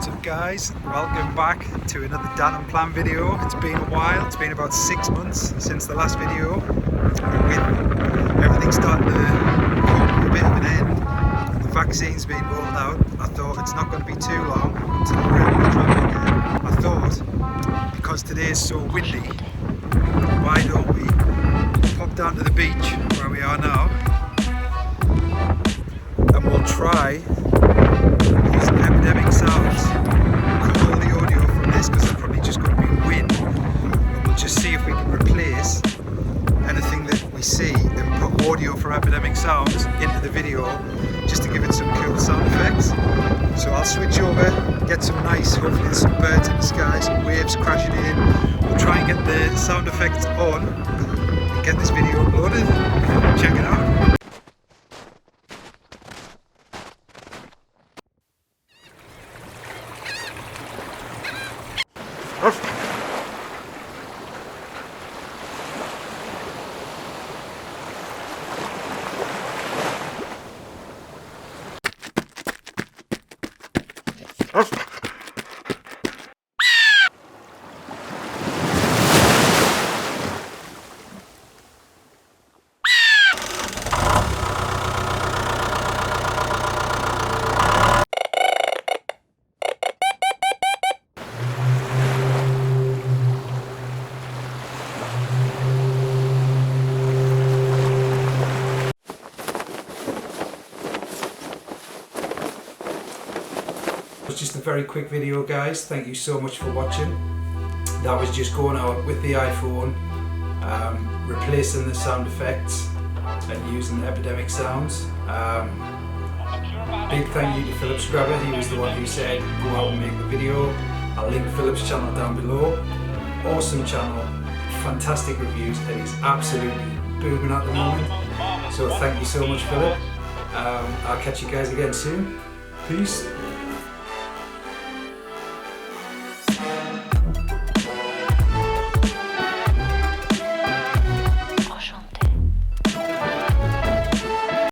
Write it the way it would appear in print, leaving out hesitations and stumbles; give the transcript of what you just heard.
What's up guys, welcome back to another Unplanned video. It's been a while, it's been about 6 months since the last video. With everything starting to come to a bit of an end, the vaccine's being rolled out, I thought it's not going to be too long until we're out of travel again. I thought, because today is so windy, why don't we pop down to the beach where we are now and we'll try using Epidemic sounds, cut all the audio from this because it's probably just going to be wind, and we'll just see if we can replace anything that we see and put audio from Epidemic sounds into the video just to give it some cool sound effects. So I'll switch over, get some nice, hopefully there's some birds in the sky, some waves crashing in. We'll try and get the sound effects on and get this video uploaded. Check it out. Just a very quick video guys, thank you so much for watching. That was just going out with the iPhone, replacing the sound effects and using Epidemic sounds. Big thank you to Phillip Skraba, he was the one who said go out and make the video. I'll link Phillip's channel down below. Awesome channel, fantastic reviews, and he's absolutely booming at the moment. So thank you so much Phillip. I'll catch you guys again soon. Peace.